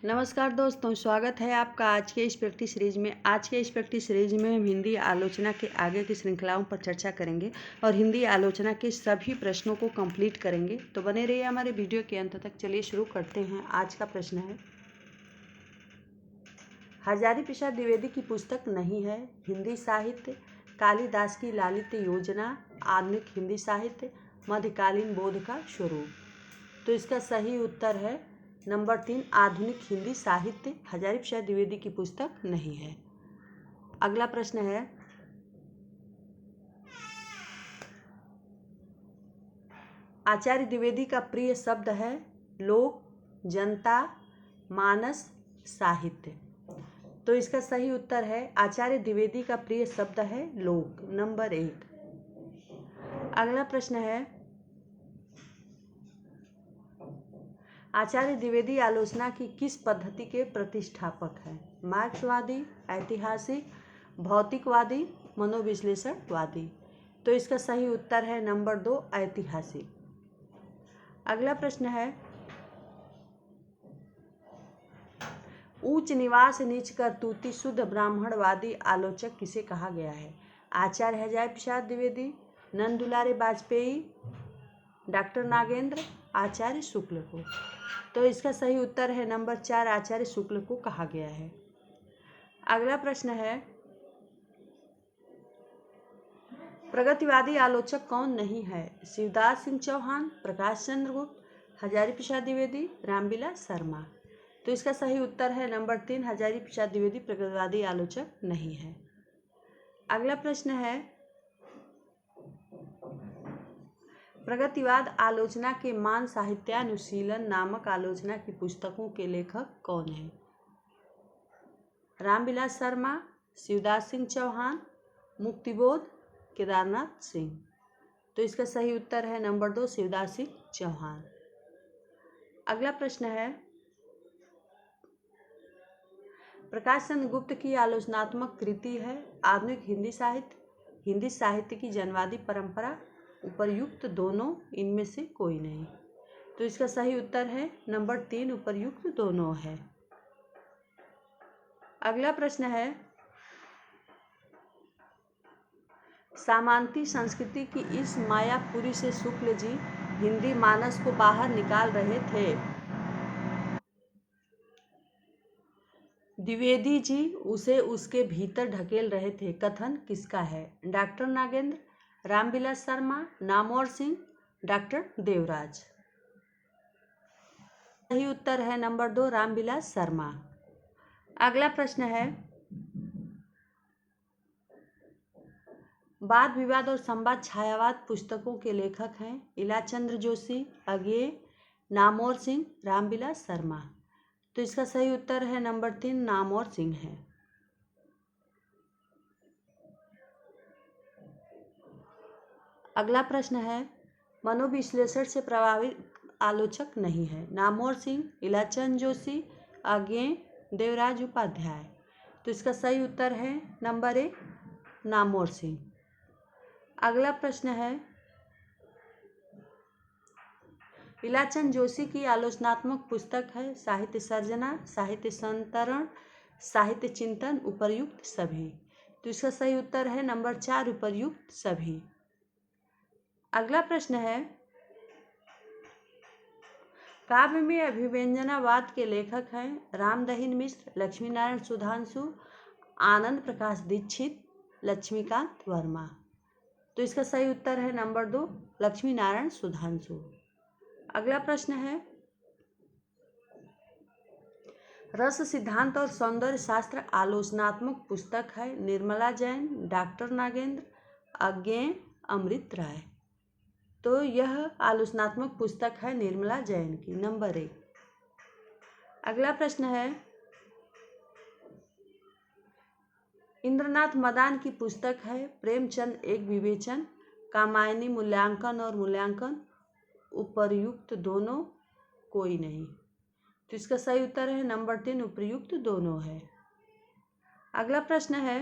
नमस्कार दोस्तों, स्वागत है आपका आज के इस प्रैक्टिस सीरीज में। आज के इस प्रैक्टिस सीरीज में हम हिंदी आलोचना के आगे की श्रृंखलाओं पर चर्चा करेंगे और हिंदी आलोचना के सभी प्रश्नों को कंप्लीट करेंगे। तो बने रहिए हमारे वीडियो के अंत तक। चलिए शुरू करते हैं। आज का प्रश्न है, हजारी प्रसाद द्विवेदी की पुस्तक नहीं है। हिंदी साहित्य, कालिदास की लालित योजना, आधुनिक हिंदी साहित्य, मध्यकालीन बोध का स्वरूप। तो इसका सही उत्तर है नंबर 3, आधुनिक हिंदी साहित्य हजारी प्रसाद द्विवेदी की पुस्तक नहीं है। अगला प्रश्न है, आचार्य द्विवेदी का प्रिय शब्द है लोक, जनता, मानस, साहित्य। तो इसका सही उत्तर है आचार्य द्विवेदी का प्रिय शब्द है लोक, नंबर 1। अगला प्रश्न है, आचार्य द्विवेदी आलोचना की किस पद्धति के प्रतिष्ठापक हैं? मार्क्सवादी, ऐतिहासिक, भौतिकवादी, मनोविश्लेषणवादी। तो इसका सही उत्तर है नंबर 2, ऐतिहासिक। अगला प्रश्न है, ऊंच निवास नीच करतूती शुद्ध ब्राह्मणवादी आलोचक किसे कहा गया है? आचार्य हजारी प्रसाद द्विवेदी, नंद दुलारे वाजपेयी, डॉक्टर नागेंद्र, आचार्य शुक्ल को। तो इसका सही उत्तर है नंबर 4, आचार्य शुक्ल को कहा गया है। अगला प्रश्न है, प्रगतिवादी आलोचक कौन नहीं है? शिवदास सिंह चौहान, प्रकाश चंद्र गुप्त, हजारी प्रसाद द्विवेदी, रामविलास शर्मा। तो इसका सही उत्तर है नंबर 3, हजारी प्रसाद द्विवेदी प्रगतिवादी आलोचक नहीं है। अगला प्रश्न है, प्रगतिवाद आलोचना के मान साहित्यानुशीलन नामक आलोचना की पुस्तकों के लेखक कौन हैं? रामविलास शर्मा, शिवदास सिंह चौहान, मुक्तिबोध, केदारनाथ सिंह। तो इसका सही उत्तर है नंबर 2, शिवदास सिंह चौहान। अगला प्रश्न है, प्रकाश चंद्र गुप्त की आलोचनात्मक कृति है आधुनिक हिंदी साहित्य की जनवादी परंपरा, उपर्युक्त दोनों, इनमें से कोई नहीं। तो इसका सही उत्तर है नंबर 3, उपर्युक्त दोनों है। अगला प्रश्न है, सामांती संस्कृति की इस मायापुरी से शुक्ल जी हिंदी मानस को बाहर निकाल रहे थे। द्विवेदी जी उसे उसके भीतर ढकेल रहे थे। कथन किसका है? Doctor Nagendra, Ramvilas Sharma, Namvar Singh, doctor Devraj. सही उत्तर है नंबर 2, रामविलास शर्मा। अगला प्रश्न है, वाद विवाद और संवाद छायावाद पुस्तकों के लेखक हैं इलाचंद्र जोशी, अज्ञेय, नामवर सिंह, रामविलास शर्मा। तो इसका सही उत्तर है नंबर 3, नामवर सिंह है। अगला प्रश्न है, मनोविश्लेषण से प्रभावित आलोचक नहीं है? नामवर सिंह, इलाचंद जोशी, अज्ञेय, देवराज उपाध्याय। तो इसका सही उत्तर है नंबर 1, नामवर सिंह। अगला प्रश्न है, इलाचंद जोशी की आलोचनात्मक पुस्तक है साहित्य सर्जना, साहित्य संतरण, साहित्य चिंतन, उपर्युक्त सभी। तो इसका सही उत्तर है नंबर 4, उपर्युक्त सभी। अगला प्रश्न है, काव्य में अभिव्यंजनावाद के लेखक हैं रामदहिन मिश्र, लक्ष्मी नारायण सुधांशु, आनंद प्रकाश दीक्षित, लक्ष्मीकांत वर्मा। तो इसका सही उत्तर है नंबर 2, लक्ष्मी नारायण सुधांशु। अगला प्रश्न है, रस सिद्धांत और सौंदर्य शास्त्र आलोचनात्मक पुस्तक है निर्मला जैन, डॉक्टर नागेंद्र, अज्ञेय, अमृत राय। तो यह आलोचनात्मक पुस्तक है निर्मला जैन की, नंबर 1। अगला प्रश्न है, इंद्रनाथ मदान की पुस्तक है प्रेमचंद एक विवेचन, कामायनी मूल्यांकन और मूल्यांकन, उपर्युक्त दोनों, कोई नहीं। तो इसका सही उत्तर है नंबर 3, उपर्युक्त दोनों है। अगला प्रश्न है,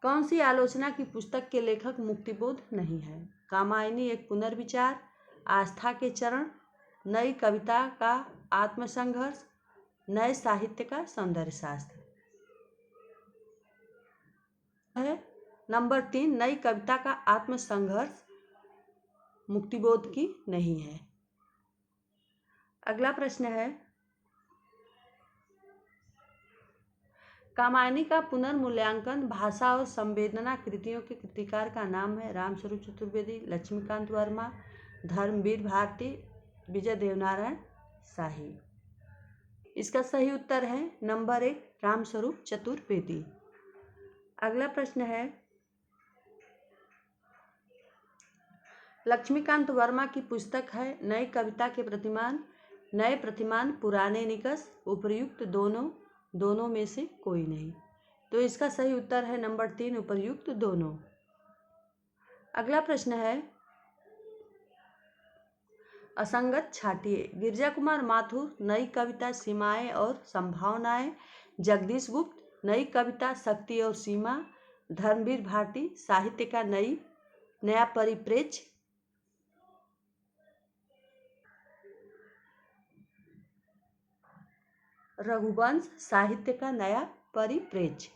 कौन सी आलोचना की पुस्तक के लेखक मुक्तिबोध नहीं है? कामायनी एक पुनर्विचार, आस्था के चरण, नई कविता का आत्मसंघर्ष, नए साहित्य का सौंदर्य शास्त्र है। नंबर 3, नई कविता का आत्मसंघर्ष मुक्तिबोध की नहीं है। अगला प्रश्न है, कामायनी का पुनर्मूल्यांकन भाषा और संवेदना कृतियों के कृतिकार का नाम है। रामस्वरूप चतुर्वेदी, लक्ष्मीकांत वर्मा, धर्मवीर भारती, विजय देवनारायण शाही। इसका सही उत्तर है नंबर 1, रामस्वरूप चतुर्वेदी। अगला प्रश्न है, लक्ष्मीकांत वर्मा की पुस्तक है नई कविता के प्रतिमान, नए प्रतिमान, पुराने निकष, उपर्युक्त दोनों, दोनों में से कोई नहीं। तो इसका सही उत्तर है नंबर 3, उपर्युक्त दोनों। अगला प्रश्न है, असंगत छाटिए। गिरजा कुमार माथुर, नई कविता सीमाएं और संभावनाएं, जगदीश गुप्त, नई कविता शक्ति और सीमा, धर्मवीर भारती, साहित्य का नया परिप्रेक्ष्य, रघुवंश, साहित्य का नया परिप्रेक्ष्य।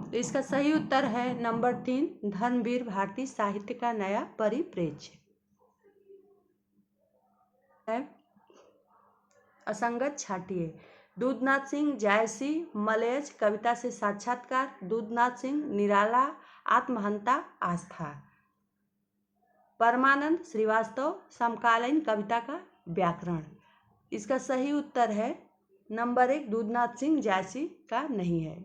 तो इसका सही उत्तर है नंबर 3, धर्मवीर भारती, साहित्य का नया परिप्रेक्ष्य। असंगत छाटिए। दूधनाथ सिंह जायसी, मलयज, कविता से साक्षात्कार, दूधनाथ सिंह, निराला, आत्महंता, आस्था। परमानंद श्रीवास्तव, समकालीन कविता का व्याकरण। इसका सही उत्तर है नंबर 1, दूधनाथ सिंह जायसी का नहीं है।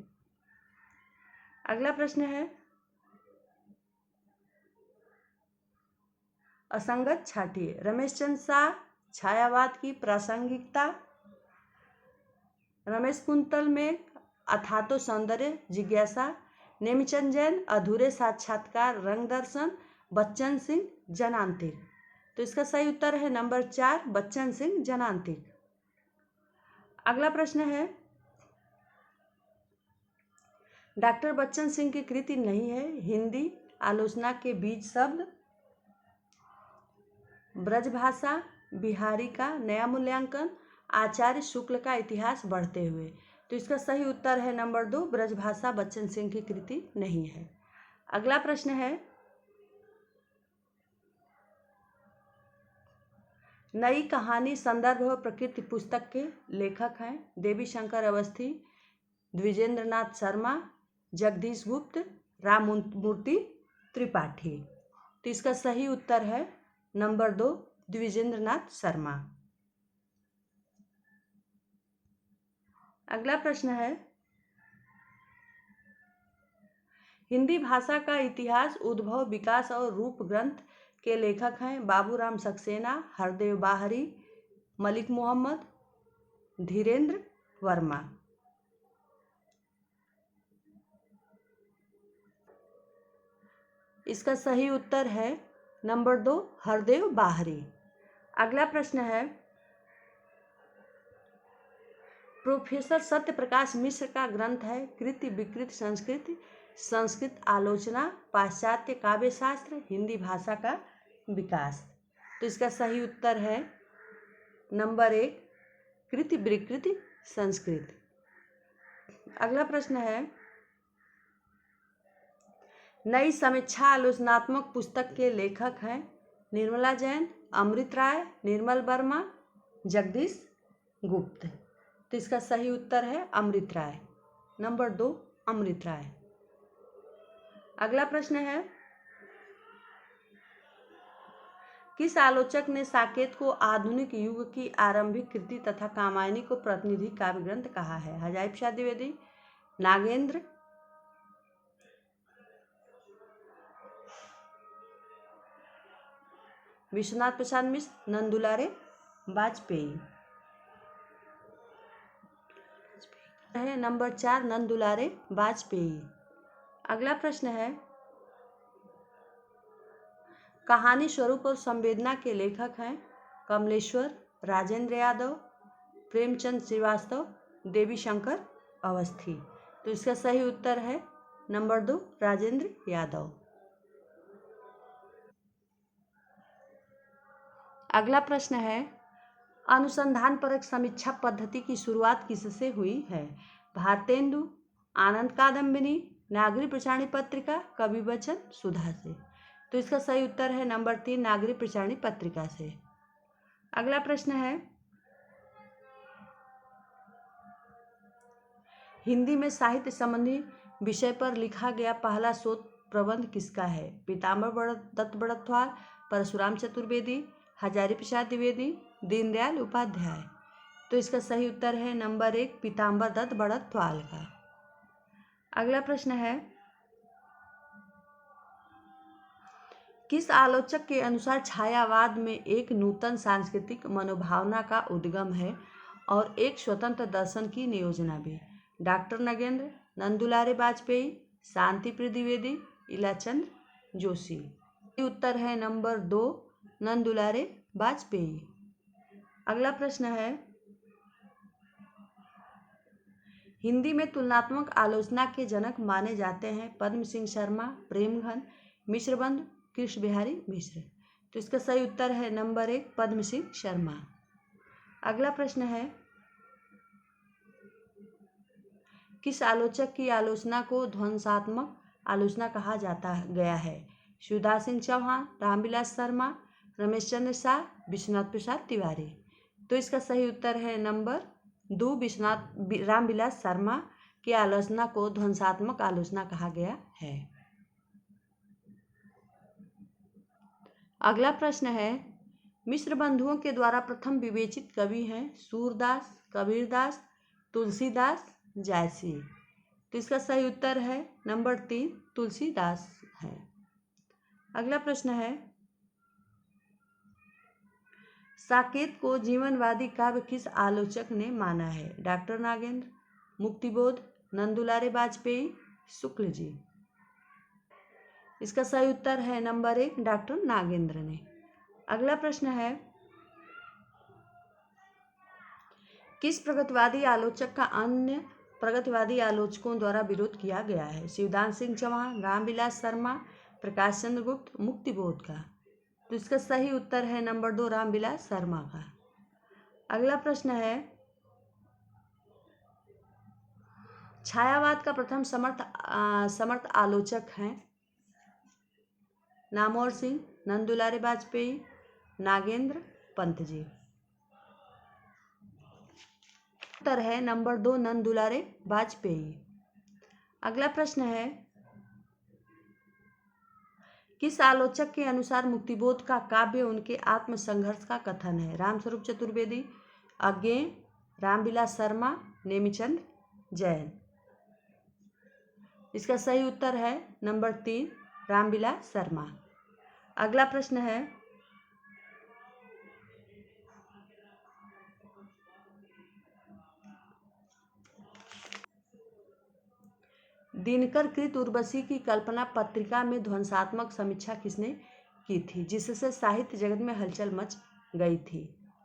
अगला प्रश्न है, असंगत छाटिए। रमेशचंद्र शाह, छायावाद की प्रासंगिकता, रमेश कुंतल में अथातो सौंदर्य जिज्ञासा, नेमिचंद जैन, अधूरे साक्षात्कार, रंग दर्शन, बच्चन सिंह, जनांतिक। तो इसका सही उत्तर है नंबर 4, बच्चन सिंह, जनांतिक। अगला प्रश्न है, डॉक्टर बच्चन सिंह की कृति नहीं है। हिंदी आलोचना के बीज शब्द, ब्रजभाषा, बिहारी का नया मूल्यांकन, आचार्य शुक्ल का इतिहास बढ़ते हुए। तो इसका सही उत्तर है नंबर 2, ब्रजभाषा बच्चन सिंह की कृति नहीं है। अगला प्रश्न है, नई कहानी संदर्भ व प्रकृति पुस्तक के लेखक हैं देवी शंकर अवस्थी, द्विजेंद्रनाथ शर्मा, जगदीश गुप्त, राममूर्ति त्रिपाठी। तो इसका सही उत्तर है नंबर 2, द्विजेंद्रनाथ शर्मा। अगला प्रश्न है, हिंदी भाषा का इतिहास, उद्भव, विकास और रूप ग्रंथ के लेखक हैं बाबूराम सक्सेना, हरदेव बाहरी, मलिक मोहम्मद, धीरेन्द्र वर्मा। इसका सही उत्तर है नंबर 2, हरदेव बाहरी। अगला प्रश्न है, प्रोफेसर सत्यप्रकाश मिश्र का ग्रंथ है कृति विकृत संस्कृति, संस्कृत आलोचना, पाश्चात्य काव्य शास्त्र, हिंदी भाषा का विकास। तो इसका सही उत्तर है नंबर 1, कृति विकृति संस्कृत। अगला प्रश्न है, नई समीक्षा आलोचनात्मक पुस्तक के लेखक हैं निर्मला जैन, अमृत राय, निर्मल वर्मा, जगदीश गुप्त। तो इसका सही उत्तर है अमृत राय, नंबर 2, अमृत राय। अगला प्रश्न है, किस आलोचक ने साकेत को आधुनिक युग की आरंभिक कृति तथा कामायनी को प्रतिनिधि काव्य ग्रंथ कहा है? हजारी प्रसाद द्विवेदी, नागेंद्र, विश्वनाथ प्रसाद मिश्र, नंदुलारे वाजपेयी। है नंबर 4, नंदुलारे वाजपेयी। अगला प्रश्न है, कहानी स्वरूप और संवेदना के लेखक हैं कमलेश्वर, राजेंद्र यादव, प्रेमचंद श्रीवास्तव, देवी शंकर अवस्थी। तो इसका सही उत्तर है नंबर 2, राजेंद्र यादव। अगला प्रश्न है, अनुसंधान परक समीक्षा पद्धति की शुरुआत किससे हुई है? भारतेंदु, आनंद कादम्बिनी, नागरी प्रचारणी पत्रिका, कवि बच्चन, सुधा से। तो इसका सही उत्तर है नंबर 3, नागरी प्रचारणी पत्रिका से। अगला प्रश्न है, हिंदी में साहित्य संबंधी विषय पर लिखा गया पहला शोध प्रबंध किसका है? पीताम्बर दत्त बड़त्वाल, परशुराम चतुर्वेदी, हजारी प्रसाद द्विवेदी, दीनदयाल उपाध्याय। तो इसका सही उत्तर है नंबर 1, पीताम्बर दत्त बड़त्वाल का। अगला प्रश्न है, किस आलोचक के अनुसार छायावाद में एक नूतन सांस्कृतिक मनोभावना का उद्गम है और एक स्वतंत्र दर्शन की नियोजना भी? डॉक्टर नगेंद्र, नंदुलारे वाजपेयी, शांति प्रिय द्विवेदी, इलाचंद्र जोशी। उत्तर है नंबर 2, नंदुलारे वाजपेयी। अगला प्रश्न है, हिंदी में तुलनात्मक आलोचना के जनक माने जाते हैं पद्म सिंह शर्मा, प्रेमघन, मिश्रबंधु, कृष्ण बिहारी मिश्र। तो इसका सही उत्तर है नंबर 1, पद्म सिंह शर्मा। अगला प्रश्न है, किस आलोचक की आलोचना को ध्वंसात्मक आलोचना कहा जाता गया है? शिवदास सिंह चौहान, रामविलास शर्मा, रमेश चंद्र शाह, विश्वनाथ प्रसाद तिवारी। तो इसका सही उत्तर है नंबर 2, रामविलास शर्मा की आलोचना को ध्वंसात्मक आलोचना कहा गया है। अगला प्रश्न है, मिश्र बंधुओं के द्वारा प्रथम विवेचित कवि हैं सूरदास, कबीरदास, तुलसीदास, जायसी। तो इसका सही उत्तर है नंबर 3, तुलसीदास है। अगला प्रश्न है, साकेत को जीवनवादी काव्य किस आलोचक ने माना है? डॉक्टर नागेंद्र, मुक्तिबोध, नंदुलारे वाजपेयी, शुक्ल जी। इसका सही उत्तर है नंबर 1, डॉक्टर नागेंद्र ने। अगला प्रश्न है, किस प्रगतिवादी आलोचक का अन्य प्रगतिवादी आलोचकों द्वारा विरोध किया गया है? शिवदास सिंह चौहान, रामविलास शर्मा, प्रकाश चंद्र गुप्त, मुक्तिबोध का। तो इसका सही उत्तर है नंबर 2, रामविलास शर्मा का। अगला प्रश्न है, छायावाद का प्रथम समर्थ आलोचक हैं नामवर सिंह, नंदुलारे वाजपेयी, नागेंद्र पंत जी। उत्तर है नंबर 2, नंदुलारे वाजपेयी। अगला प्रश्न है, किस आलोचक के अनुसार मुक्तिबोध का काव्य उनके आत्मसंघर्ष का कथन है? रामस्वरूप चतुर्वेदी, अज्ञेय, रामविलास शर्मा, नेमिचंद जैन। इसका सही उत्तर है नंबर 3, रामविलास शर्मा। अगला प्रश्न है, दिनकर कृत उर्वशी की कल्पना पत्रिका में ध्वंसात्मक समीक्षा किसने की थी जिससे साहित्य जगत में हलचल मच गई थी?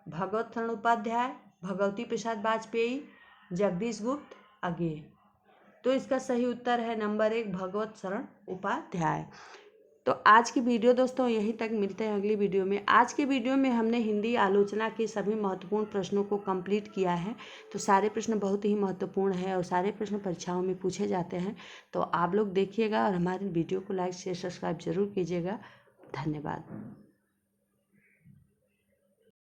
भगवत शरण उपाध्याय, भगवती प्रसाद वाजपेयी, जगदीश गुप्त, अज्ञेय। तो इसका सही उत्तर है नंबर 1, भगवत शरण उपाध्याय। तो आज की वीडियो दोस्तों यहीं तक, मिलते हैं अगली वीडियो में। आज की वीडियो में हमने हिंदी आलोचना के सभी महत्वपूर्ण प्रश्नों को कंप्लीट किया है। तो सारे प्रश्न बहुत ही महत्वपूर्ण है और सारे प्रश्न परीक्षाओं में पूछे जाते हैं। तो आप लोग देखिएगा और हमारी वीडियो को लाइक शेयर सब्सक्राइब जरूर कीजिएगा। धन्यवाद।